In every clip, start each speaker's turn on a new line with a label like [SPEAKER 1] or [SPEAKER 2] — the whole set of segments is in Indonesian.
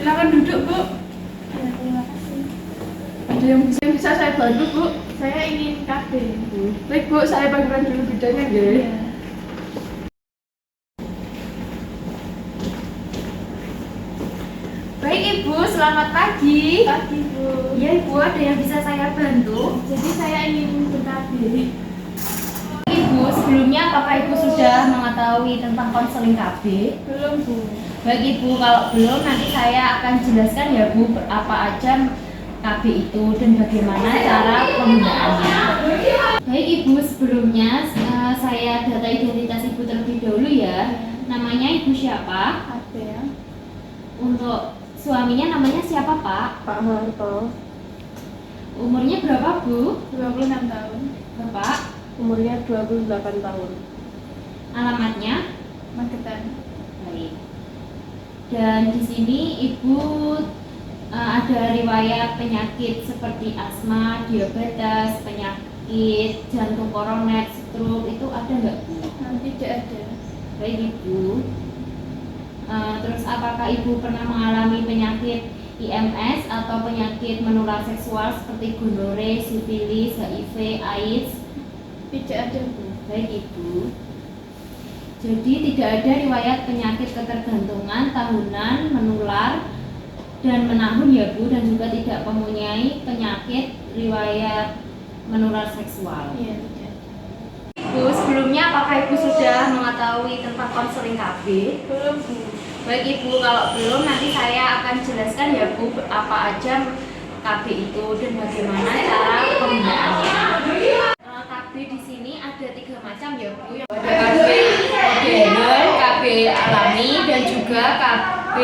[SPEAKER 1] Silakan duduk, Bu.
[SPEAKER 2] Ya, terima kasih.
[SPEAKER 1] Ada yang bisa saya bantu, Bu?
[SPEAKER 2] Saya ingin KB.
[SPEAKER 1] Baik, Bu, saya panggilkan dulu bidannya, nggih.
[SPEAKER 2] Ya.
[SPEAKER 3] Baik Ibu, selamat pagi.
[SPEAKER 2] Pagi, Bu.
[SPEAKER 3] Ya Ibu, ada yang bisa saya bantu?
[SPEAKER 2] Jadi saya ingin ber-KB.
[SPEAKER 3] Ibu, sebelumnya apakah Ibu sudah mengetahui tentang konseling KB?
[SPEAKER 2] Belum, Bu.
[SPEAKER 3] Baik Ibu, kalau belum nanti saya akan jelaskan ya Bu, apa aja KB itu dan bagaimana cara penggunaannya. Baik Ibu, sebelumnya saya data identitas Ibu terlebih dahulu ya. Namanya Ibu siapa?
[SPEAKER 2] KB ya.
[SPEAKER 3] Untuk suaminya namanya siapa Pak?
[SPEAKER 1] Pak Harto,
[SPEAKER 3] Umurnya berapa Bu?
[SPEAKER 2] 26 tahun.
[SPEAKER 3] Bapak?
[SPEAKER 1] umurnya 28 tahun.
[SPEAKER 3] Alamatnya?
[SPEAKER 2] Magetan.
[SPEAKER 3] Baik. Dan di sini Ibu ada riwayat penyakit seperti asma, diabetes, penyakit jantung koroner, stroke itu ada nggak Bu?
[SPEAKER 2] Tidak ada.
[SPEAKER 3] Baik Ibu. Terus apakah Ibu pernah mengalami penyakit IMS atau penyakit menular seksual seperti gonore, sifilis, HIV, AIDS?
[SPEAKER 2] Tidak ada, Bu.
[SPEAKER 3] Baik Ibu. Jadi tidak ada riwayat penyakit ketergantungan tahunan, menular, dan menahun ya Bu, dan juga tidak mempunyai penyakit riwayat menular seksual.
[SPEAKER 2] Iya, tidak.
[SPEAKER 3] Ibu, sebelumnya apakah Ibu sudah mengetahui tentang konseling KB?
[SPEAKER 2] Belum, Bu.
[SPEAKER 3] Baik Ibu, kalau belum nanti saya akan jelaskan ya Bu, apa aja KB itu dan bagaimana cara penggunaannya. KB di sini ada 3 macam ya Bu. Ada KB modern, KB alami, dan juga KB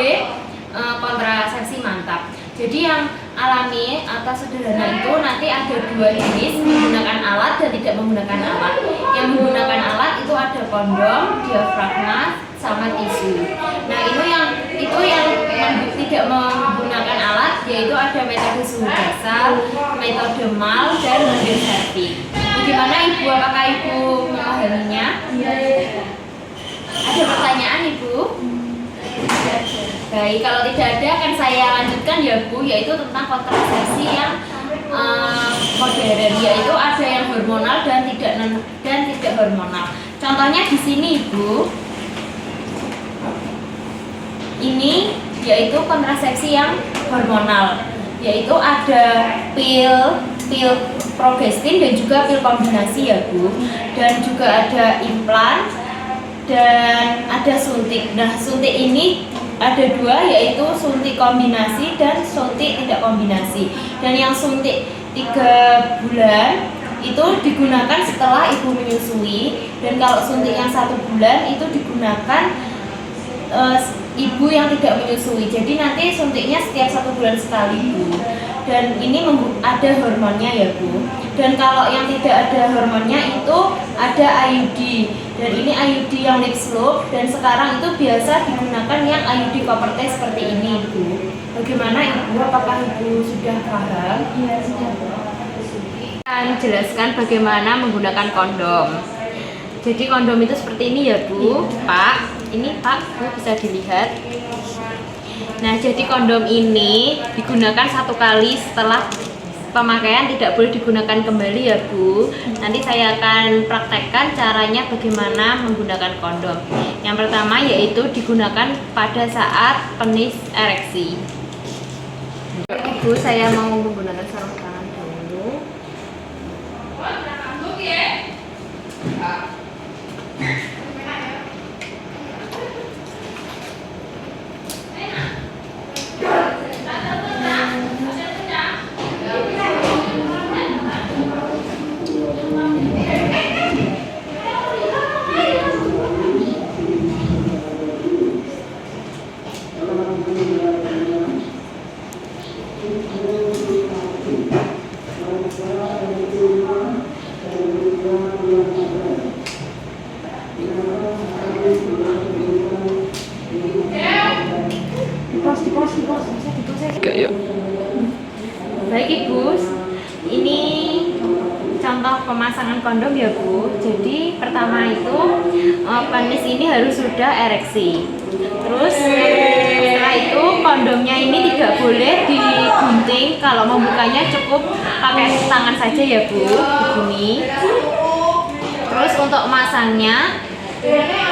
[SPEAKER 3] kontrasepsi mantap. Jadi yang alami atau sederhana itu nanti ada 2 jenis, menggunakan alat dan tidak menggunakan alat. Yang menggunakan alat itu ada kondom, diafragma, sama tisu. Nah itu yang tidak menggunakan alat, yaitu ada metode suhu dasar, metode mal, dan hemodialisis. Bagaimana Ibu? Apakah Ibu memahaminya?
[SPEAKER 2] Iya.
[SPEAKER 3] Ada pertanyaan Ibu?
[SPEAKER 2] Tidak ada.
[SPEAKER 3] Baik, kalau tidak ada akan saya lanjutkan ya Bu, yaitu tentang kontrasepsi yang modern, yaitu ada yang hormonal dan tidak hormonal. Contohnya di sini Ibu. Ini yaitu kontrasepsi yang hormonal, yaitu ada pil progestin dan juga pil kombinasi ya Bu, dan juga ada implan dan ada suntik. Nah, suntik ini ada 2, yaitu suntik kombinasi dan suntik tidak kombinasi. Dan yang suntik 3 bulan itu digunakan setelah Ibu menyusui, dan kalau suntik yang 1 bulan itu digunakan Ibu yang tidak menyusui. Jadi nanti suntiknya setiap 1 bulan sekali Bu. Dan ini ada hormonnya ya Bu. Dan kalau yang tidak ada hormonnya itu ada IUD. Dan ini IUD yang lips loop, dan sekarang itu biasa digunakan yang IUD copper seperti ini Bu. Bagaimana Ibu? Apakah Ibu sudah paham?
[SPEAKER 2] Iya, sudah, Bu.
[SPEAKER 3] Akan jelaskan bagaimana menggunakan kondom. Jadi kondom itu seperti ini ya Bu, Pak. Ini Pak, Bu bisa dilihat. Nah, jadi kondom ini digunakan 1 kali, setelah pemakaian tidak boleh digunakan kembali ya Bu. Nanti saya akan praktekkan caranya bagaimana menggunakan kondom. Yang pertama yaitu digunakan pada saat penis ereksi. Ibu, saya mau menggunakan sarung tangan dulu. Baik Ibu, ini contoh pemasangan kondom ya Bu. Jadi pertama itu penis ini harus sudah ereksi. Terus setelah itu kondomnya ini tidak boleh digunting. Kalau membukanya cukup pakai tangan saja ya Bu, begini. Terus untuk masangnya,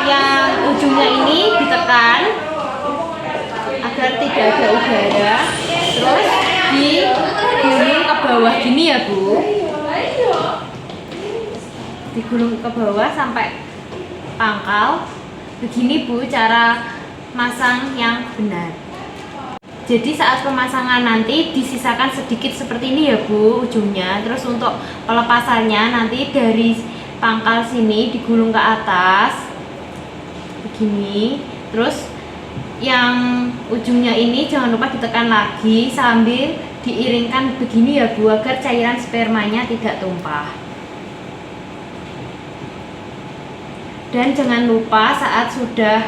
[SPEAKER 3] yang ujungnya ini ditekan agar tidak ada udara. Terus digulung ke bawah gini ya Bu. Digulung ke bawah sampai pangkal. Begini Bu cara masang yang benar. Jadi saat pemasangan nanti disisakan sedikit seperti ini ya Bu ujungnya. Terus untuk pelepasannya nanti dari pangkal sini digulung ke atas begini. Terus yang ujungnya ini jangan lupa ditekan lagi sambil diiringkan begini ya Bu agar cairan spermanya tidak tumpah. Dan jangan lupa saat sudah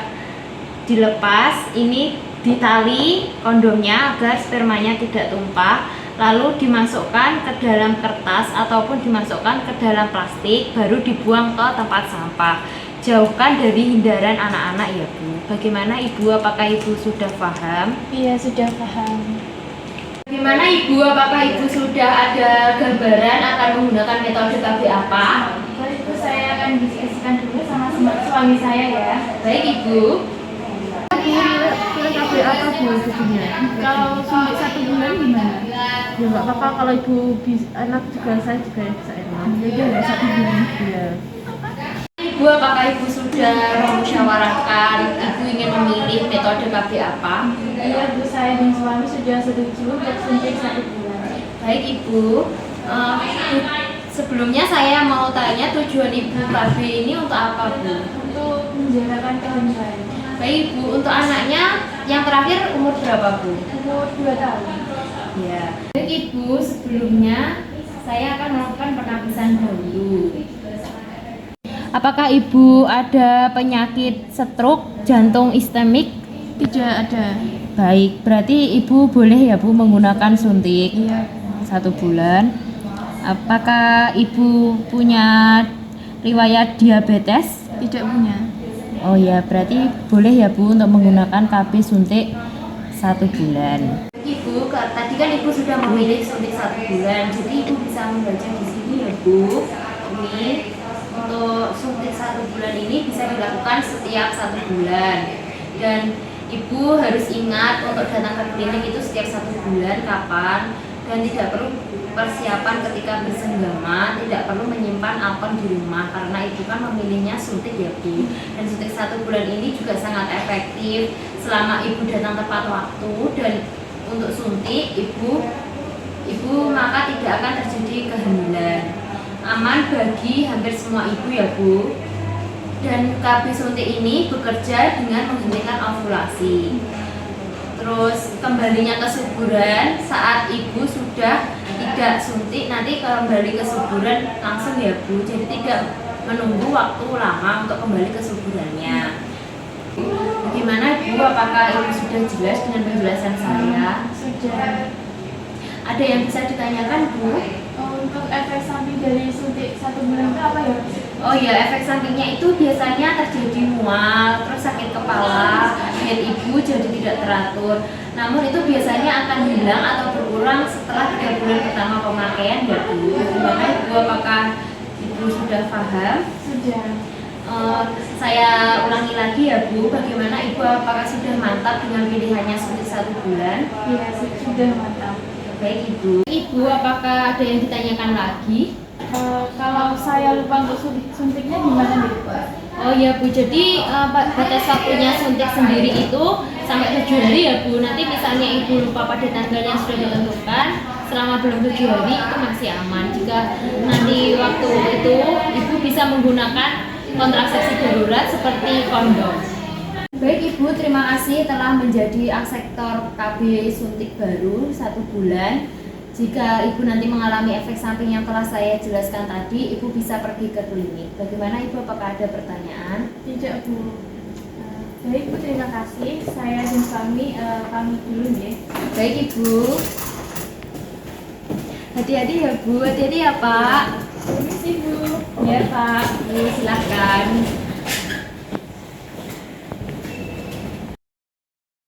[SPEAKER 3] dilepas ini ditali kondomnya agar spermanya tidak tumpah, lalu dimasukkan ke dalam kertas ataupun dimasukkan ke dalam plastik baru dibuang ke tempat sampah. Jauhkan dari hindaran anak-anak ya Bu. Bagaimana Ibu, apakah Ibu sudah paham?
[SPEAKER 2] Iya, sudah paham.
[SPEAKER 3] Bagaimana Ibu, apakah Ibu sudah ada gambaran akan menggunakan metode KB apa?
[SPEAKER 2] Kalau itu saya akan diskusikan dulu sama suami saya ya.
[SPEAKER 3] Baik Ibu.
[SPEAKER 1] Pilih KB apa Bu jadinya?
[SPEAKER 2] Kalau suntik 1 bulan gimana?
[SPEAKER 1] Ya nggak apa-apa kalau ibu anak juga saya juga bisa enak.
[SPEAKER 2] Jadi ada 1 bulan.
[SPEAKER 1] Iya.
[SPEAKER 3] Ibu, apakah Ibu sudah memusyawarahkan Ibu ingin memilih metode KB apa?
[SPEAKER 2] Iya Bu, saya dan suami sudah setuju untuk suntik 1 bulan.
[SPEAKER 3] Baik Ibu. Sebelumnya saya mau tanya tujuan Ibu KB ini untuk apa Bu?
[SPEAKER 2] Untuk menjalankan kehamilan.
[SPEAKER 3] Baik Bu, untuk anaknya yang terakhir umur berapa Bu?
[SPEAKER 2] Umur 2 tahun.
[SPEAKER 3] Ya. Baik Ibu, sebelumnya saya akan melakukan penapisan dahulu. Apakah Ibu ada penyakit stroke, jantung iskemik?
[SPEAKER 2] Tidak ada.
[SPEAKER 3] Baik, berarti Ibu boleh ya Bu menggunakan suntik
[SPEAKER 2] Iya.
[SPEAKER 3] 1 bulan. Apakah Ibu punya riwayat diabetes?
[SPEAKER 2] Tidak punya.
[SPEAKER 3] Oh ya, berarti boleh ya Bu untuk menggunakan KB suntik 1 bulan. Ibu, tadi kan Ibu sudah memilih suntik 1 bulan, jadi Ibu bisa membaca di sini ya Bu. Ini untuk suntik 1 bulan ini bisa dilakukan setiap 1 bulan. Dan Ibu harus ingat untuk datang ke klinik itu setiap 1 bulan kapan, dan tidak perlu persiapan ketika bersenggama, tidak perlu menyimpan alkon di rumah karena Ibu kan memilihnya suntik ya Bu. Dan suntik 1 bulan ini juga sangat efektif selama Ibu datang tepat waktu, dan untuk suntik Ibu maka tidak akan terjadi kehamilan. Aman bagi hampir semua ibu ya Bu. Dan KB suntik ini bekerja dengan menghentikan ovulasi. Terus kembalinya kesuburan saat Ibu sudah tidak suntik, nanti kembali kesuburan langsung ya Bu. Jadi tidak menunggu waktu lama untuk kembali kesuburannya. Bagaimana Ibu, apakah Ibu sudah jelas dengan penjelasan saya?
[SPEAKER 2] Sudah.
[SPEAKER 3] Ada yang bisa ditanyakan Bu?
[SPEAKER 2] Untuk efek samping dari suntik 1 bulan itu apa ya?
[SPEAKER 3] Oh ya, efek sampingnya itu biasanya terjadi mual, terus sakit kepala, head Ibu jadi tidak teratur. Namun itu biasanya akan hilang atau berkurang setelah 3 bulan pertama pemakaian ya Bu. Bagaimana Ibu, apakah Ibu sudah paham?
[SPEAKER 2] Sudah.
[SPEAKER 3] Saya ulangi lagi ya Bu, bagaimana Ibu, apakah sudah mantap dengan pilihannya suntik 1 bulan?
[SPEAKER 2] Iya, sudah mantap.
[SPEAKER 3] Baik Ibu. Ibu, apakah ada yang ditanyakan lagi?
[SPEAKER 2] Kalau saya lupa untuk suntiknya gimana nih Pak?
[SPEAKER 3] Oh ya Bu, jadi batas waktunya suntik sendiri itu sampai 7 hari ya Bu. Nanti misalnya Ibu lupa pada tanggal yang sudah ditentukan, selama belum 7 hari itu masih aman. Jika nanti waktu itu Ibu bisa menggunakan kontrasepsi darurat seperti kondom. Baik Ibu, terima kasih telah menjadi aksektor KB suntik baru 1 bulan. Jika Ibu nanti mengalami efek samping yang telah saya jelaskan tadi, Ibu bisa pergi ke klinik. Bagaimana Ibu, apakah ada pertanyaan?
[SPEAKER 2] Tidak Bu. Baik Bu, terima kasih. Saya dan suami pamit dulu ya.
[SPEAKER 3] Baik Ibu. Hati-hati ya Bu, hati-hati ya Pak.
[SPEAKER 2] Permisi Bu.
[SPEAKER 3] Ya Pak, silahkan.